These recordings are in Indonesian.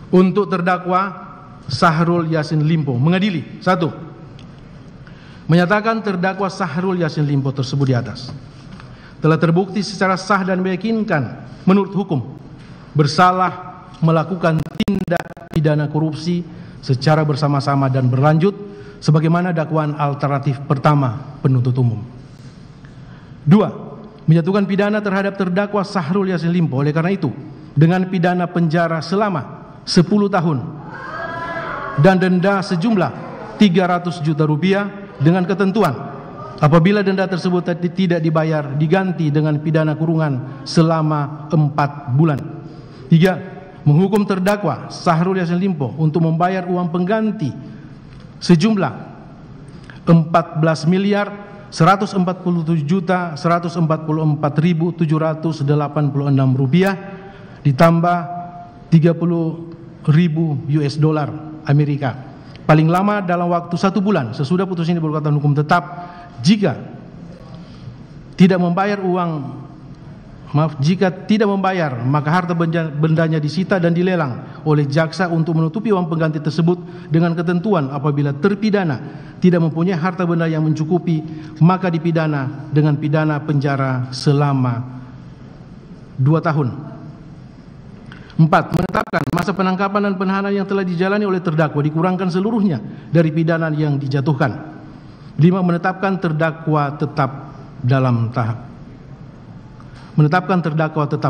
Untuk terdakwa Syahrul Yassin Limpo mengadili: 1. Menyatakan terdakwa Syahrul Yassin Limpo tersebut di atas telah terbukti secara sah dan meyakinkan menurut hukum bersalah melakukan tindak pidana korupsi secara bersama-sama dan berlanjut sebagaimana dakwaan alternatif pertama penuntut umum. 2. Menjatuhkan pidana terhadap terdakwa Syahrul Yassin Limpo oleh karena itu dengan pidana penjara selama 10 tahun dan denda sejumlah 300 juta rupiah dengan ketentuan apabila denda tersebut tidak dibayar diganti dengan pidana kurungan selama 4 bulan. 3. Menghukum terdakwa Syahrul Yassin Limpo untuk membayar uang pengganti sejumlah 14.147.144.786 rupiah ditambah 30.000 US dollar Amerika paling lama dalam waktu 1 bulan sesudah putusan ini berkekuatan hukum tetap. Jika tidak membayar maka harta bendanya disita dan dilelang oleh jaksa untuk menutupi uang pengganti tersebut dengan ketentuan apabila terpidana tidak mempunyai harta benda yang mencukupi maka dipidana dengan pidana penjara selama 2 tahun. 4. Menetapkan masa penangkapan dan penahanan yang telah dijalani oleh terdakwa dikurangkan seluruhnya dari pidana yang dijatuhkan. 5. Menetapkan terdakwa tetap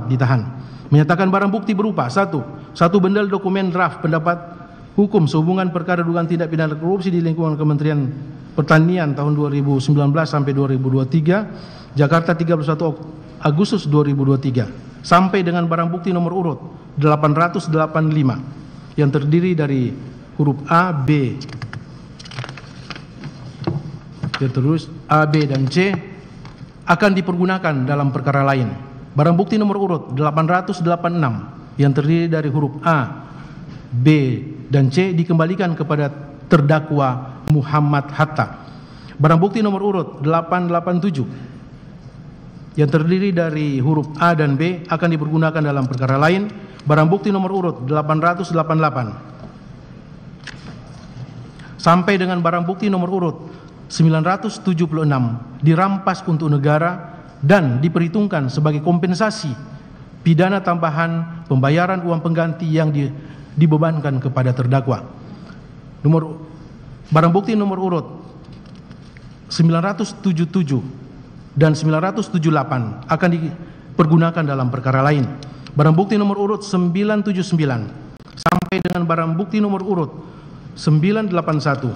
ditahan. Menyatakan barang bukti berupa: 1. Satu bendel dokumen draft pendapat hukum sehubungan perkara dugaan tindak pidana korupsi di lingkungan Kementerian Pertanian tahun 2019 sampai 2023, Jakarta 31 Agustus 2023, sampai dengan barang bukti nomor urut 885 yang terdiri dari huruf A, B, terus A, B, dan C akan dipergunakan dalam perkara lain. Barang bukti nomor urut 886 yang terdiri dari huruf A, B, dan C dikembalikan kepada terdakwa Muhammad Hatta. Barang bukti nomor urut 887 yang terdiri dari huruf A dan B akan dipergunakan dalam perkara lain. Barang bukti nomor urut 888 sampai dengan barang bukti nomor urut 976 dirampas untuk negara dan diperhitungkan sebagai kompensasi pidana tambahan pembayaran uang pengganti yang dibebankan kepada terdakwa. Barang bukti nomor urut 977 dan 978 akan dipergunakan dalam perkara lain. Barang bukti nomor urut 979 sampai dengan barang bukti nomor urut 981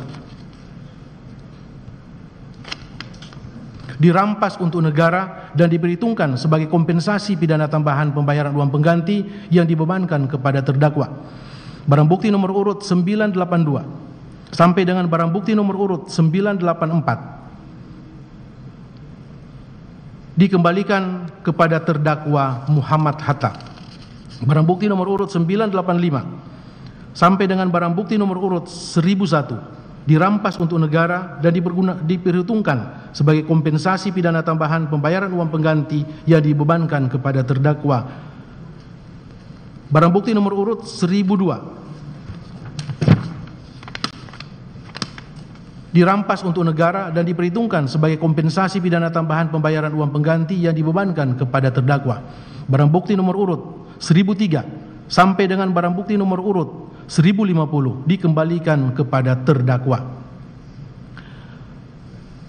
dirampas untuk negara dan diperhitungkan sebagai kompensasi pidana tambahan pembayaran uang pengganti yang dibebankan kepada terdakwa. Barang bukti nomor urut 982 sampai dengan barang bukti nomor urut 984 dikembalikan kepada terdakwa Muhammad Hatta. Barang bukti nomor urut 985 sampai dengan barang bukti nomor urut 1001 dirampas untuk negara dan diperhitungkan sebagai kompensasi pidana tambahan pembayaran uang pengganti yang dibebankan kepada terdakwa. Barang bukti nomor urut 1002 dirampas untuk negara dan diperhitungkan sebagai kompensasi pidana tambahan pembayaran uang pengganti yang dibebankan kepada terdakwa. Barang bukti nomor urut 1003 sampai dengan barang bukti nomor urut 1050 dikembalikan kepada terdakwa.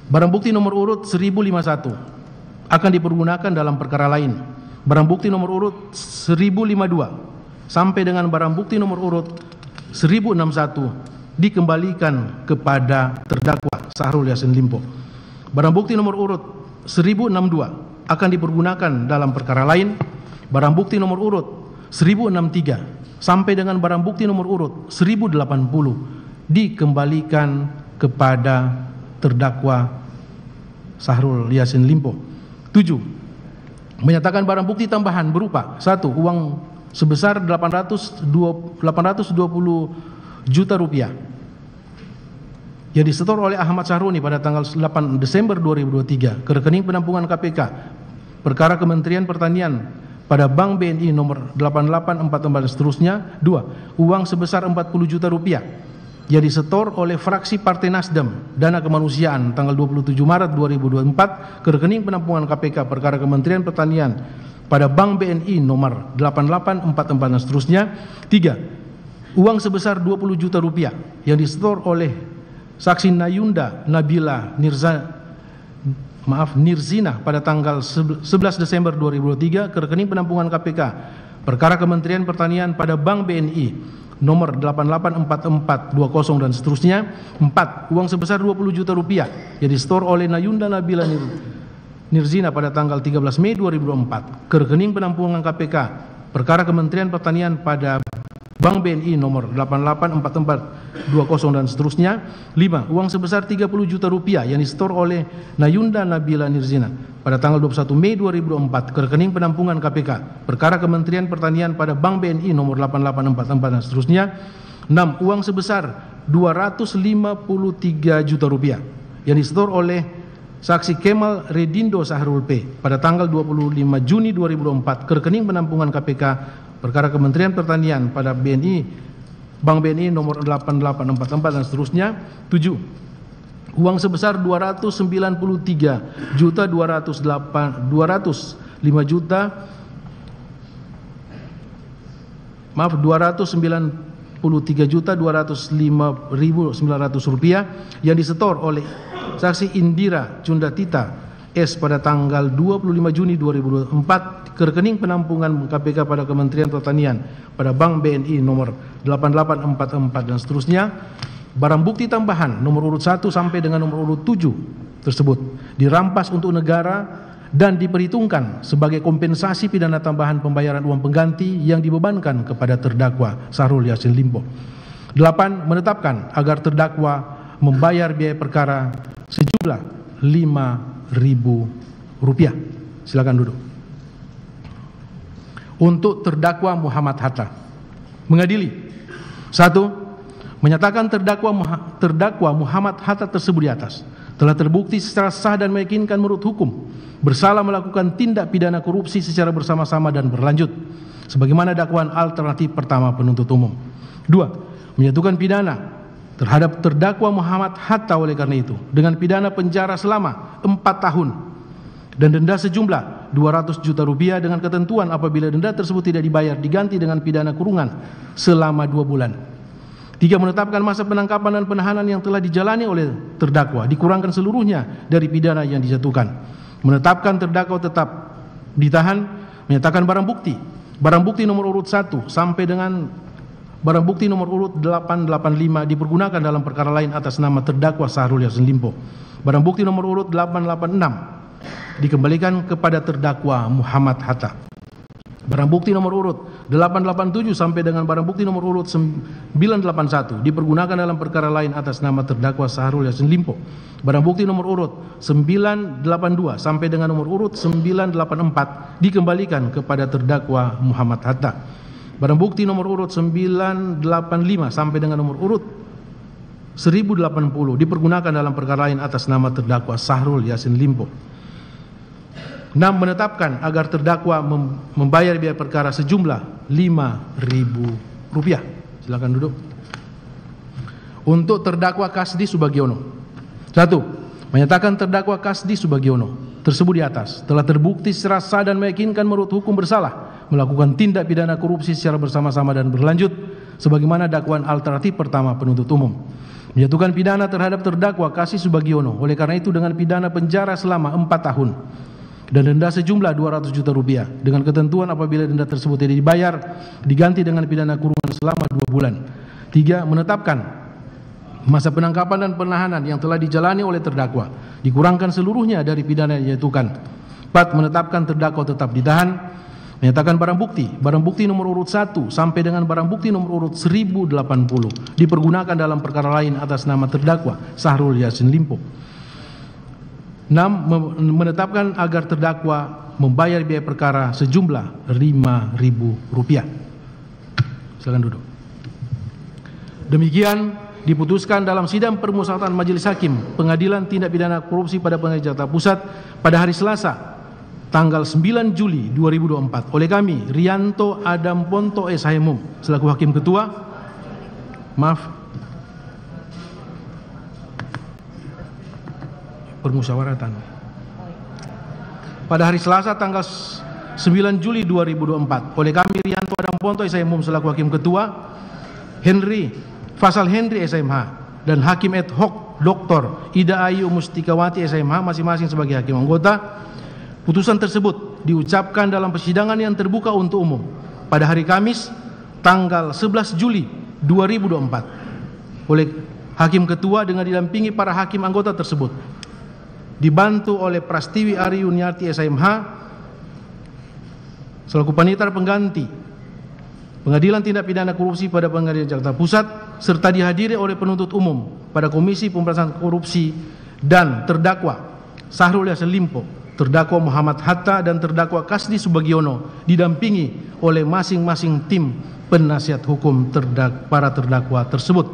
Barang bukti nomor urut 1051 akan dipergunakan dalam perkara lain. Barang bukti nomor urut 1052 sampai dengan barang bukti nomor urut 1061 dikembalikan kepada terdakwa Syahrul Yassin Limpo. Barang bukti nomor urut 1062 akan dipergunakan dalam perkara lain. Barang bukti nomor urut 1063 sampai dengan barang bukti nomor urut 1080 dikembalikan kepada terdakwa Syahrul Yassin Limpo. 7. Menyatakan barang bukti tambahan berupa: 1. Uang sebesar 820 juta rupiah yang disetor oleh Ahmad Syahroni pada tanggal 8 Desember 2023 ke rekening penampungan KPK perkara Kementerian Pertanian pada Bank BNI nomor 8844 dan seterusnya. 2. Uang sebesar 40 juta rupiah yang disetor oleh fraksi Partai Nasdem Dana Kemanusiaan tanggal 27 Maret 2024 ke rekening penampungan KPK perkara Kementerian Pertanian pada Bank BNI nomor 8844 dan seterusnya. 3. Uang sebesar 20 juta rupiah yang disetor oleh saksi Nayunda Nabila Nirzina pada tanggal 11 Desember 2023 ke rekening penampungan KPK perkara Kementerian Pertanian pada Bank BNI nomor 884420 dan seterusnya. 4. Uang sebesar 20 juta rupiah yang disetor oleh Nayunda Nabila Nirzina pada tanggal 13 Mei 2024 ke rekening penampungan KPK perkara Kementerian Pertanian pada Bank BNI nomor 884420 dan seterusnya. 5. Uang sebesar 30 juta rupiah yang disetor oleh Nayunda Nabila Nirzina pada tanggal 21 Mei 2024 ke rekening penampungan KPK perkara Kementerian Pertanian pada Bank BNI nomor 8844 dan seterusnya. 6. Uang sebesar 253 juta rupiah yang disetor oleh saksi Kemal Redindo Sahrul P pada tanggal 25 Juni 2024 ke rekening penampungan KPK perkara Kementerian Pertanian pada Bank BNI nomor 8844 dan seterusnya. 7. Uang sebesar 293 juta 205 juta 293 juta 205.900 rupiah yang disetor oleh saksi Indira Cundatita S pada tanggal 25 Juni 2024 ke rekening penampungan KPK pada Kementerian Pertanian pada Bank BNI nomor 8844 dan seterusnya. Barang bukti tambahan nomor urut 1 sampai dengan nomor urut 7 tersebut dirampas untuk negara dan diperhitungkan sebagai kompensasi pidana tambahan pembayaran uang pengganti yang dibebankan kepada terdakwa Syahrul Yassin Limpo. 8. Menetapkan agar terdakwa membayar biaya perkara sejumlah Rp5.000. Silakan duduk. Untuk terdakwa Muhammad Hatta, mengadili. 1. Menyatakan terdakwa Muhammad Hatta tersebut di atas telah terbukti secara sah dan meyakinkan menurut hukum bersalah melakukan tindak pidana korupsi secara bersama-sama dan berlanjut sebagaimana dakwaan alternatif pertama penuntut umum. 2. Menjatuhkan pidana terhadap terdakwa Muhammad Hatta oleh karena itu dengan pidana penjara selama 4 tahun dan denda sejumlah 200 juta rupiah dengan ketentuan apabila denda tersebut tidak dibayar diganti dengan pidana kurungan selama 2 bulan. 3. Menetapkan masa penangkapan dan penahanan yang telah dijalani oleh terdakwa dikurangkan seluruhnya dari pidana yang dijatuhkan. Menetapkan terdakwa tetap ditahan. Menyatakan barang bukti nomor urut 1 sampai dengan barang bukti nomor urut 885 dipergunakan dalam perkara lain atas nama terdakwa Syahrul Yassin Limpo. Barang bukti nomor urut 886 dikembalikan kepada terdakwa Muhammad Hatta. Barang bukti nomor urut 887 sampai dengan barang bukti nomor urut 981 dipergunakan dalam perkara lain atas nama terdakwa Syahrul Yassin Limpo. Barang bukti nomor urut 982 sampai dengan nomor urut 984 dikembalikan kepada terdakwa Muhammad Hatta. Barang bukti nomor urut 985 sampai dengan nomor urut 1080 dipergunakan dalam perkara lain atas nama terdakwa Syahrul Yassin Limpo. 6. Menetapkan agar terdakwa membayar biaya perkara sejumlah Rp5.000. Silakan duduk. Untuk terdakwa Kasdi Subagiono. 1. Menyatakan terdakwa Kasdi Subagiono tersebut di atas telah terbukti secara sah dan meyakinkan menurut hukum bersalah melakukan tindak pidana korupsi secara bersama-sama dan berlanjut sebagaimana dakwaan alternatif pertama penuntut umum. Menjatuhkan pidana terhadap terdakwa Kasdi Subagiono oleh karena itu dengan pidana penjara selama 4 tahun dan denda sejumlah 200 juta rupiah dengan ketentuan apabila denda tersebut tidak dibayar diganti dengan pidana kurungan selama 2 bulan. 3. Menetapkan masa penangkapan dan penahanan yang telah dijalani oleh terdakwa dikurangkan seluruhnya dari pidana yang dijatuhkan. 4. Menetapkan terdakwa tetap ditahan. Menyatakan barang bukti nomor urut 1 sampai dengan barang bukti nomor urut 1080 dipergunakan dalam perkara lain atas nama terdakwa Syahrul Yassin Limpo. 6. Menetapkan agar terdakwa membayar biaya perkara sejumlah Rp5.000. Silakan duduk. Demikian diputuskan dalam sidang permusyawaratan Majelis Hakim Pengadilan Tindak Pidana Korupsi pada Pengadilan Jakarta Pusat pada hari Selasa tanggal 9 Juli 2024 oleh kami Rianto Adam Ponto SHMUM selaku Hakim Ketua. Permusyawaratan. Pada hari Selasa tanggal 9 Juli 2024 oleh kami Rianto Adam Ponto SHMUM selaku Hakim Ketua, Faisal Henry SMH dan Hakim ad hoc Dr. Ida Ayu Mustikawati SMH masing-masing sebagai hakim anggota. Putusan tersebut diucapkan dalam persidangan yang terbuka untuk umum pada hari Kamis tanggal 11 Juli 2024 oleh Hakim Ketua dengan didampingi para hakim anggota tersebut, dibantu oleh Prastiwi Ari Yuniarti SMH selaku Panitera Pengganti Pengadilan Tindak Pidana Korupsi pada Pengadilan Jakarta Pusat, serta dihadiri oleh penuntut umum pada Komisi Pemberantasan Korupsi dan terdakwa Syahrul Yassin Limpo, terdakwa Muhammad Hatta dan terdakwa Kasdi Subagiono didampingi oleh masing-masing tim penasihat hukum para terdakwa tersebut.